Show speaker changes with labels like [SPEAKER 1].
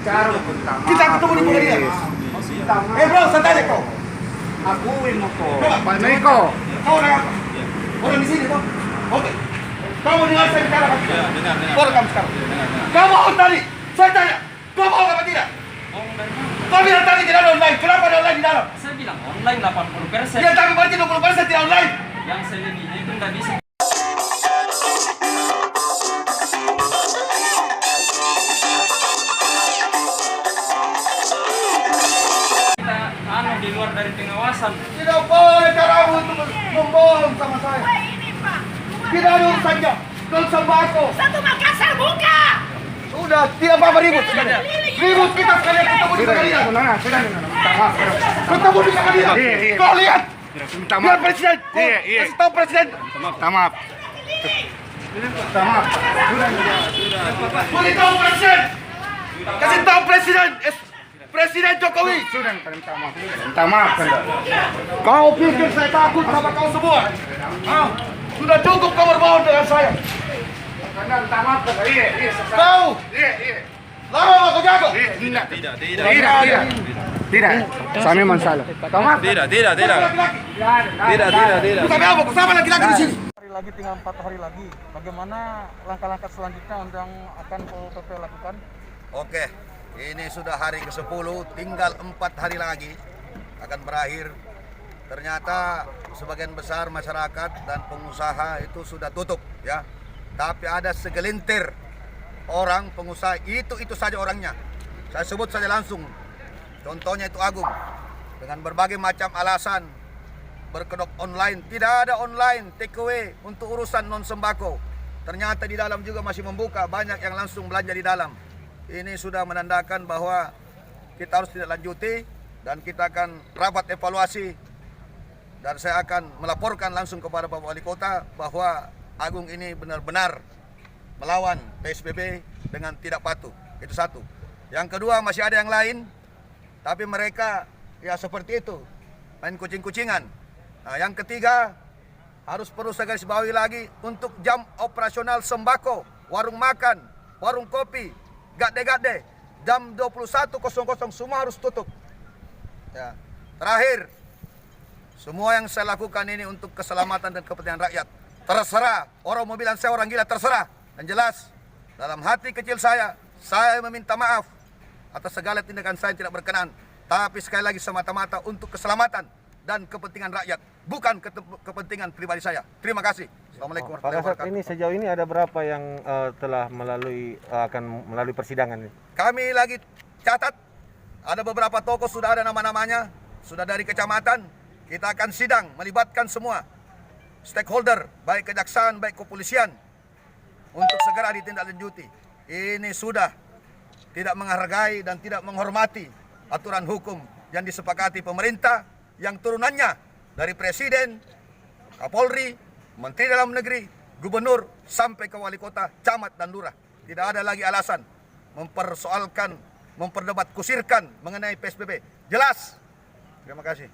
[SPEAKER 1] Kita ketemu di pengadilan. Bro, santai aja kau.
[SPEAKER 2] Akuin mo ko.
[SPEAKER 1] Coba.
[SPEAKER 2] Niko.
[SPEAKER 1] Kau orang apa? Orang di sini toh? Oke. Kamu dengar saya bicara apa tidak?
[SPEAKER 3] Dengar.
[SPEAKER 1] Kau rekam sekarang. Kamu on tadi. Saya tanya. Kau mau apa tidak? Kau bilang tadi tidak ada online. Kenapa ada online di dalam?
[SPEAKER 4] Saya bilang online 80%.
[SPEAKER 1] Ya tapi berarti 20% tidak online.
[SPEAKER 4] Yang saya ini itu nggak bisa. Kita di luar dari pengawasan.
[SPEAKER 1] Tidak boleh caramu untuk membohong sama saya. Tidak ada urusannya. Kalau sembako.
[SPEAKER 5] Satu Makassar buka.
[SPEAKER 1] Sudah, tidak apa-apa ribut. Ribut kita sekalian ketemu di pengadilan.
[SPEAKER 2] Sudah.
[SPEAKER 1] Ketemu di pengadilan.
[SPEAKER 2] Iya.
[SPEAKER 1] Kau lihat.
[SPEAKER 2] Minta
[SPEAKER 1] Lihat
[SPEAKER 2] maaf.
[SPEAKER 1] presiden.
[SPEAKER 2] Iya.
[SPEAKER 1] Kasih tahu presiden.
[SPEAKER 2] Minta maaf. Minta maaf.
[SPEAKER 1] Beritahu presiden. Kasih tahu presiden. Presiden Jokowi.
[SPEAKER 2] Sudah minta maaf. Minta maaf.
[SPEAKER 1] Kau pikir saya takut sama kau semua? Ah, sudah cukup kau berbohong dengan saya.
[SPEAKER 2] Minta maaf. Iya.
[SPEAKER 1] Kau,
[SPEAKER 2] Iya.
[SPEAKER 1] lama kau jago.
[SPEAKER 2] Tidak. Kami masalah. Minta maaf.
[SPEAKER 3] Tidak.
[SPEAKER 1] Laki-laki.
[SPEAKER 3] Tidak.
[SPEAKER 1] Bukan apa, sama laki-laki di sini.
[SPEAKER 6] Hari lagi tinggal 4 hari lagi. Bagaimana langkah-langkah selanjutnya yang akan PP lakukan?
[SPEAKER 7] Oke, ini sudah hari ke-10, tinggal 4 hari lagi akan berakhir. Ternyata sebagian besar masyarakat dan pengusaha itu sudah tutup ya. Tapi ada segelintir orang pengusaha, itu saja orangnya. Saya sebut saja langsung. Contohnya itu Agung. Dengan berbagai macam alasan berkedok online, tidak ada online take away untuk urusan non sembako. Ternyata di dalam juga masih membuka, banyak yang langsung belanja di dalam. Ini sudah menandakan bahwa kita harus tidak lanjuti dan kita akan rapat evaluasi dan saya akan melaporkan langsung kepada Pak Wali Kota bahwa Agung ini benar-benar melawan PSBB dengan tidak patuh. Itu satu. Yang kedua, masih ada yang lain, tapi mereka ya seperti itu, main kucing-kucingan. Nah, yang ketiga, perlu saya garis bawahi lagi untuk jam operasional sembako, warung makan, warung kopi, gade-gade, jam 21.00 semua harus tutup. Ya. Terakhir, semua yang saya lakukan ini untuk keselamatan dan kepentingan rakyat. Terserah, orang mau bilang saya orang gila, terserah. Dan jelas, dalam hati kecil saya meminta maaf atas segala tindakan saya yang tidak berkenan. Tapi sekali lagi semata-mata untuk keselamatan dan kepentingan rakyat, bukan kepentingan pribadi saya. Terima kasih. Assalamualaikum warahmatullahi wabarakatuh.
[SPEAKER 6] Ini sejauh ini ada berapa yang telah akan melalui persidangan ini?
[SPEAKER 7] Kami lagi catat, ada beberapa tokoh sudah ada nama-namanya, sudah dari kecamatan. Kita akan sidang, melibatkan semua stakeholder, baik kejaksaan, baik kepolisian, untuk segera ditindaklanjuti. Ini sudah tidak menghargai dan tidak menghormati aturan hukum yang disepakati pemerintah, yang turunannya dari Presiden, Kapolri, Menteri Dalam Negeri, Gubernur, sampai ke Wali Kota, Camat, dan Lurah. Tidak ada lagi alasan mempersoalkan, memperdebat kusirkan mengenai PSBB. Jelas. Terima kasih.